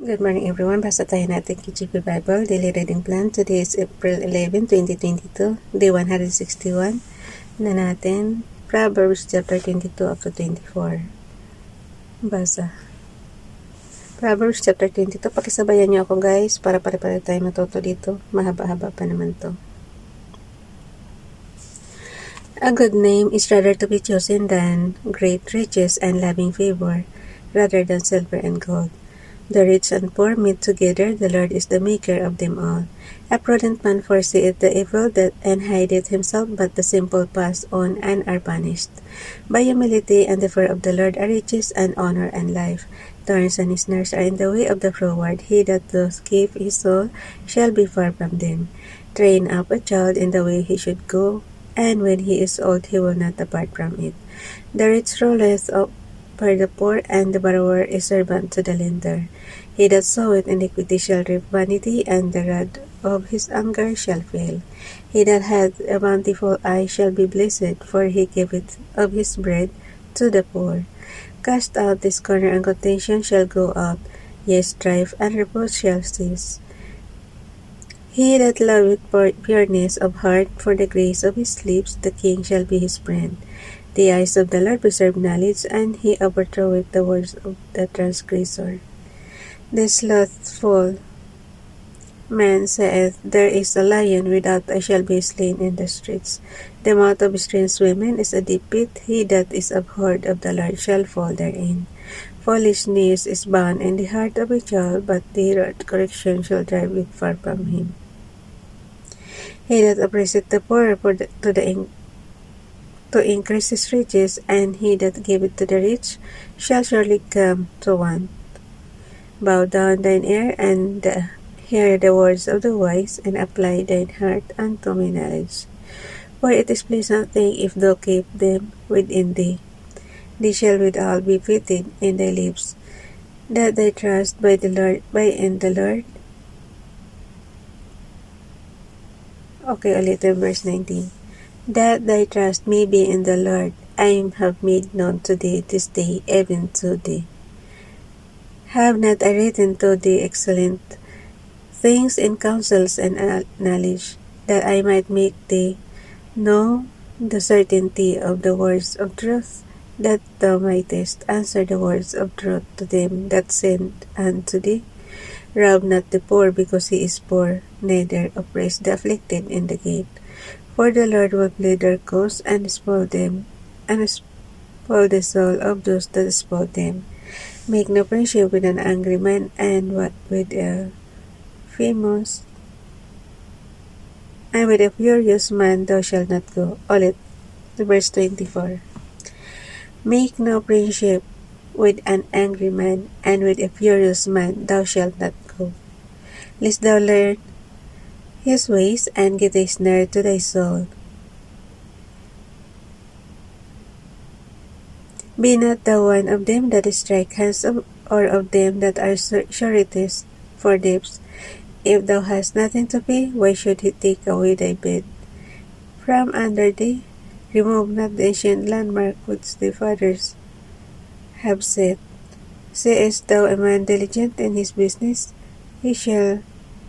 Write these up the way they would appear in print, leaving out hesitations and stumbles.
Good morning everyone. Basa tayo natin KGP Bible Daily Reading Plan. Today is April 11, 2022, Day 161 na natin. Proverbs chapter 22 up to 24. Basa. Proverbs chapter 22. Pakisabayan niyo ako guys para pare-pare tayo matuto dito. Mahaba-haba pa naman to. A good name is rather to be chosen than great riches and loving favor, rather than silver and gold. The rich and poor meet together, the Lord is the maker of them all. A prudent man foreseeth the evil and hideth himself, but the simple pass on and are punished. By humility and the fear of the Lord are riches and honor and life. Thorns and snares are in the way of the froward. He that doth keep his soul shall be far from them. Train up a child in the way he should go, and when he is old he will not depart from it. The rich ruleth over the poor, and the borrower is servant to the lender. He that soweth iniquity shall reap vanity, and the rod of his anger shall fail. He that hath a bountiful eye shall be blessed, for he giveth of his bread to the poor. Cast out this corner, and contention shall go out, yea, strife and reproach shall cease. He that loveth pureness of heart, for the grace of his lips, the king shall be his friend. The eyes of the Lord preserve knowledge, and he overthroweth the words of the transgressor. The slothful man saith, There is a lion, without I shall be slain in the streets. The mouth of strange women is a deep pit, he that is abhorred of the Lord shall fall therein. Foolishness is bound in the heart of a child, but the correction shall drive it far from him. He that oppresseth the poor to increase his riches, and he that giveth to the rich shall surely come to want. Bow down thine ear, and hear the words of the wise, and apply thine heart unto my knowledge. For it is pleasant thing if thou keep them within thee. They shall withal be pitied in thy lips, that thy trust by the Lord. Okay, ulit verse 19. That thy trust may be in the Lord, I have made known to thee this day, even to thee. Have not I written to thee excellent things in counsels and knowledge, that I might make thee know the certainty of the words of truth, that thou mightest answer the words of truth to them that send unto thee? Rob not the poor because he is poor, neither oppress the afflicted in the gate. For the Lord will plead their cause, and spoil them, and spoil the soul of those that spoil them. Make no friendship with an angry man, and what with a famous, and with a furious man thou shalt not go. Ulit, verse 24. Make no friendship with an angry man, and with a furious man thou shalt not go, lest thou learn his ways, and get a snare to thy soul. Be not thou one of them that strike hands or of them that are sureties for debts. If thou hast nothing to pay, why should he take away thy bed from under thee? Remove not the ancient landmark which thy fathers have set. Sayest thou a man diligent in his business? He shall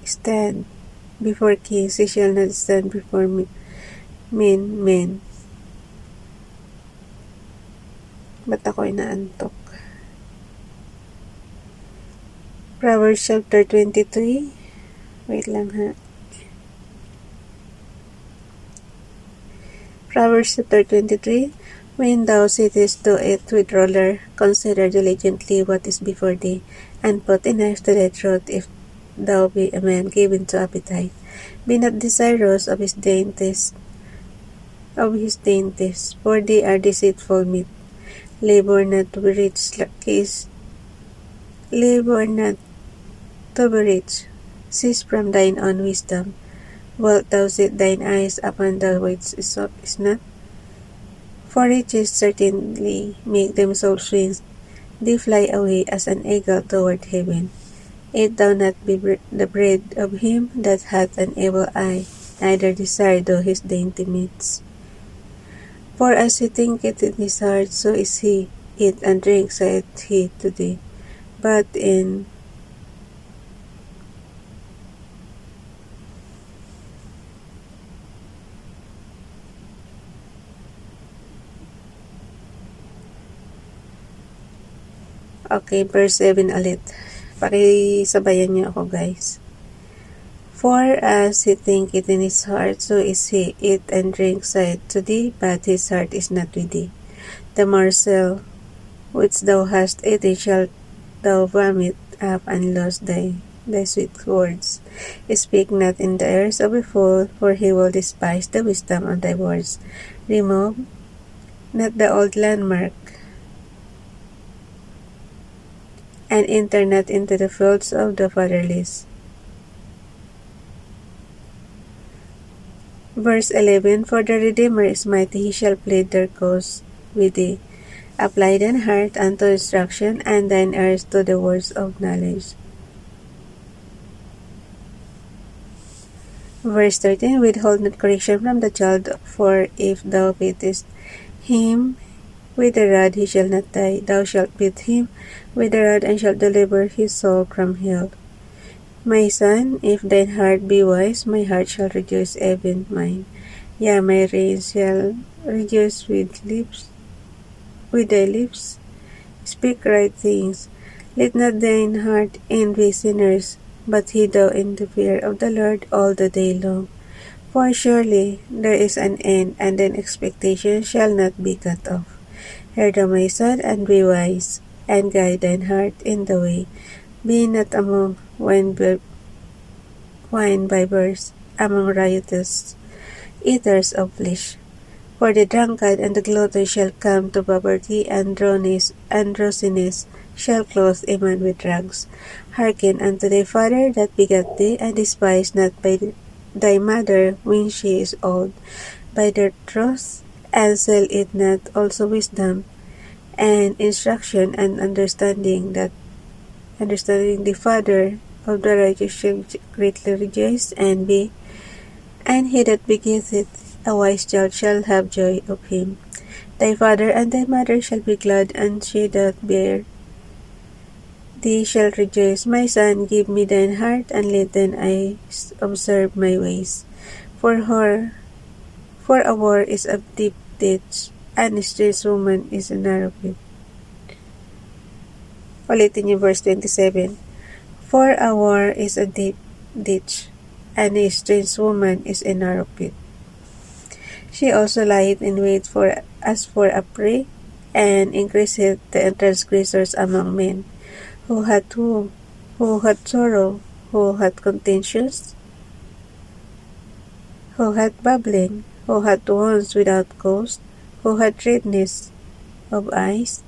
stand before kings, he shall not stand before men. Ba't ako'y naantok? Proverbs chapter 23. Wait lang ha. Proverbs chapter 23. When thou sittest to eat with ruler, consider diligently what is before thee, and put a knife to thy throat if thou be a man given to appetite. Be not desirous of his dainties, for they are deceitful meat. Labor not to be rich, cease from thine own wisdom. Wilt thou set thine eyes upon that which is not? For riches certainly make themselves wings, they fly away as an eagle toward heaven. Eat thou not the bread of him that hath an evil eye, neither desire thou his dainty meats. For as he thinketh in his heart, so is he. Eat and drink, saith he to thee, but in Okay, verse 7 ulit. Pakisabayan niyo ako, guys. For as he thinketh in his heart, so is he. Eat and drink saith to thee, but his heart is not with thee. The morsel which thou hast eaten shalt thou vomit up and lose thy sweet words. Speak not in the ears of a fool, for he will despise the wisdom of thy words. Remove not the old landmark, and enter not into the fields of the fatherless. Verse 11, For the Redeemer is mighty, he shall plead their cause with thee. Apply thine heart unto instruction, and thine ears to the words of knowledge. Verse 13, Withhold not correction from the child, for if thou beatest him with the rod, he shall not die. Thou shalt beat him with the rod, and shalt deliver his soul from hell. My son, if thine heart be wise, my heart shall rejoice, even mine. Yea, my reins shall rejoice with thy lips. Speak right things. Let not thine heart envy sinners, but heed thou in the fear of the Lord all the day long. For surely there is an end, and thine expectation shall not be cut off. Hear thou, my son, and be wise, and guide thine heart in the way. Be not among wine-bibbers, among riotous eaters of flesh. For the drunkard and the glutton shall come to poverty, and drowsiness shall clothe a man with rags. Hearken unto thy father that begat thee, and despise not by thy mother when she is old. By their truth, and sell it not also wisdom, and instruction, and understanding the father of the righteous shall greatly rejoice, and he that begetteth a wise child shall have joy of him. Thy father and thy mother shall be glad, and she that bare thee shall rejoice. My son, give me thine heart, and let thine eyes observe my ways. For a war is a deep ditch, and a strange woman is a narrow pit. Ulitin niyo verse 27. For a war is a deep ditch, and a strange woman is a narrow pit. She also lieth in wait for a prey, and increaseth the transgressors among men. Who hath sorrow, who hath contentions, who hath babbling, who hath wounds without cause, who hath redness of eyes,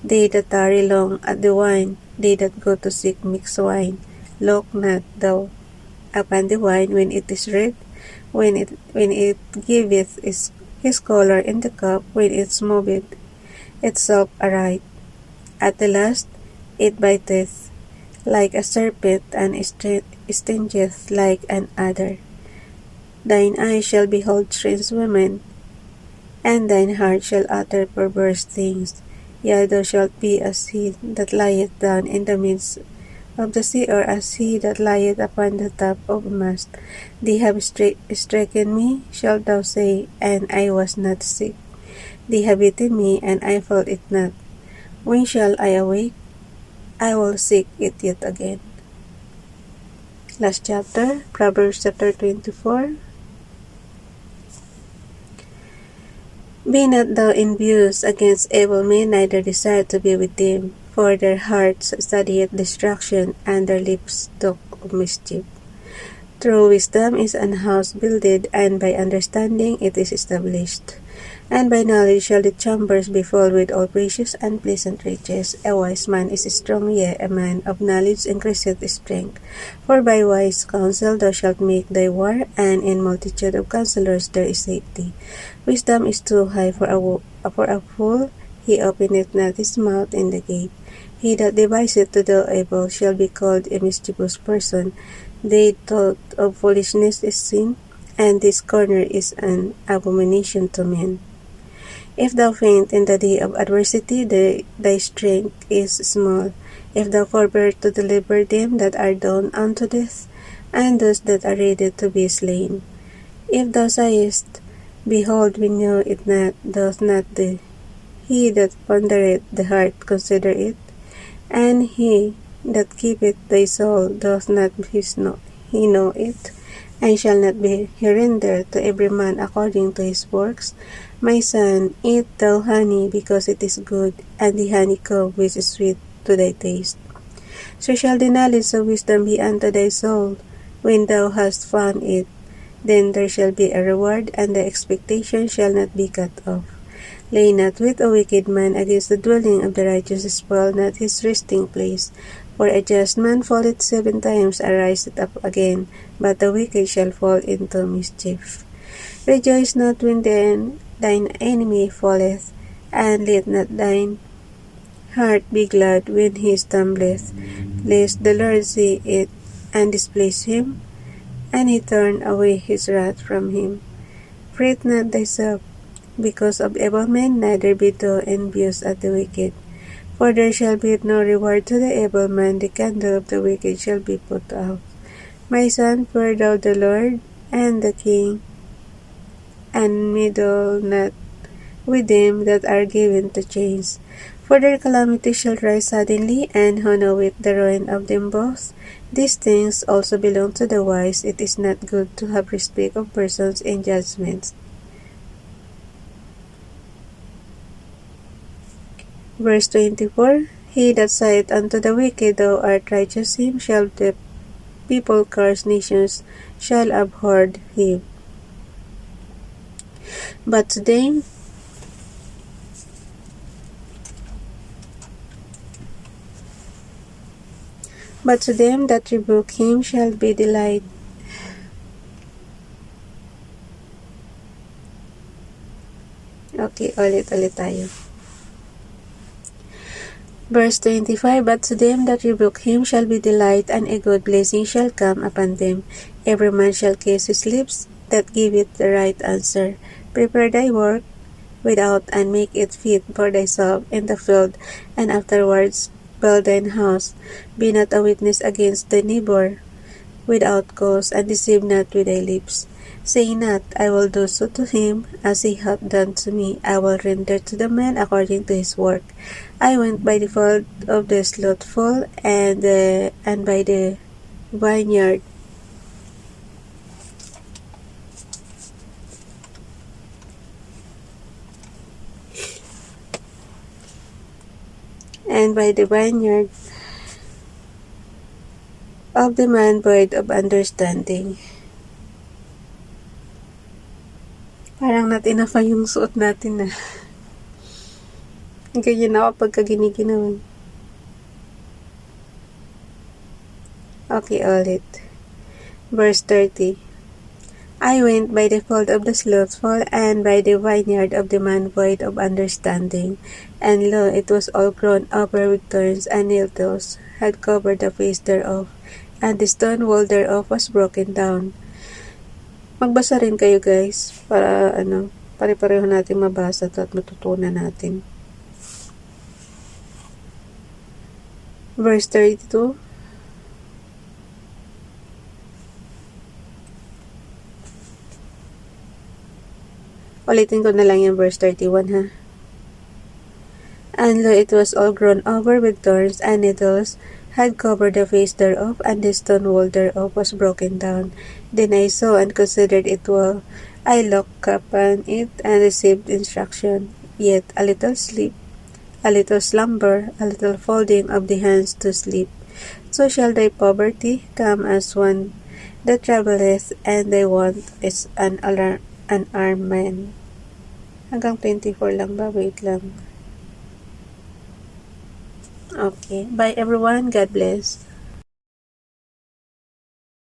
they that tarry long at the wine, they that go to seek mixed wine. Look not thou upon the wine when it is red, when it giveth his color in the cup, when it moveth itself aright. At the last it biteth like a serpent, and stingeth like an adder. Thine eyes shall behold strange women, and thine heart shall utter perverse things. Yea, thou shalt be as he that lieth down in the midst of the sea, or as he that lieth upon the top of a mast. They have stricken me, shalt thou say, and I was not sick. They have beaten me, and I felt it not. When shall I awake? I will seek it yet again. Last chapter, Proverbs chapter 24. Be not thou envious against evil men, neither desire to be with them, for their hearts studieth destruction, and their lips talk of mischief. True wisdom is an house builded, and by understanding it is established. And by knowledge shall the chambers be filled with all precious and pleasant riches. A wise man is strong, yea, a man of knowledge increaseth strength. For by wise counsel thou shalt make thy war, and in multitude of counselors there is safety. Wisdom is too high for a fool, he openeth not his mouth in the gate. He that deviseth to do evil shall be called a mischievous person. They thought of foolishness is sin, and this corner is an abomination to men. If thou faint in the day of adversity, thy strength is small. If thou forbear to deliver them that are done unto death, and those that are ready to be slain. If thou sayest, Behold, we know it not, doth not he that pondereth the heart consider it? And he that keepeth thy soul doth not he know it, and shall not be rendered to every man according to his works. My son, eat thou honey, because it is good, and the honeycomb which is sweet to thy taste. So shall the knowledge of wisdom be unto thy soul, when thou hast found it. Then there shall be a reward, and the expectation shall not be cut off. Lay not with a wicked man against the dwelling of the righteous, spoil not his resting place. For a just man falleth 7 times, and riseth up again, but the wicked shall fall into mischief. Rejoice not when thine enemy falleth, and let not thine heart be glad when he stumbleth, lest the Lord see it, and displease him, and he turn away his wrath from him. Fret not thyself because of evil men, neither be thou envious at the wicked. For there shall be no reward to the evil man, the candle of the wicked shall be put out. My son, fear thou the Lord, and the king, and meddle not with them that are given to chains. For their calamity shall rise suddenly, and who knoweth the ruin of them both? These things also belong to the wise. It is not good to have respect of persons in judgments. Verse 24, He that saith unto the wicked, Thou art righteous, him shall the people curse, nations shall abhor him. But to them that rebuke him shall be delight. Okay, ulit tayo. Verse 25, But to them that rebuke him shall be delight, and a good blessing shall come upon them. Every man shall kiss his lips that giveth the right answer. Prepare thy work without, and make it fit for thyself in the field, and afterwards build thine house. Be not a witness against thy neighbor without cause, and deceive not with thy lips. Say not, I will do so to him, as he hath done to me. I will render to the man according to his work. I went by the field of the slothful, and by the vineyard of the man void of understanding. Parang natinafa yung suot natin na. Ganyan ako pagka giniginawan. Okay, ulit. Verse 30. I went by the field of the slothful, and by the vineyard of the man void of understanding. And lo, it was all grown over with thorns, and nettles had covered the face thereof, and the stone wall thereof was broken down. Magbasa rin kayo guys, para pare-pareho natin mabasa at matutunan natin. Verse 32. Ulitin ko na lang yung verse 31 ha. And lo, it was all grown over with thorns, and nettles had covered the face thereof, and the stone wall thereof was broken down. Then I saw and considered it well. I looked upon it, and received instruction. Yet a little sleep, a little slumber, a little folding of the hands to sleep. So shall thy poverty come as one that travelleth, and thy want is an armed man. Hanggang 24 lang ba? Wait lang. Okay. Bye everyone. God bless.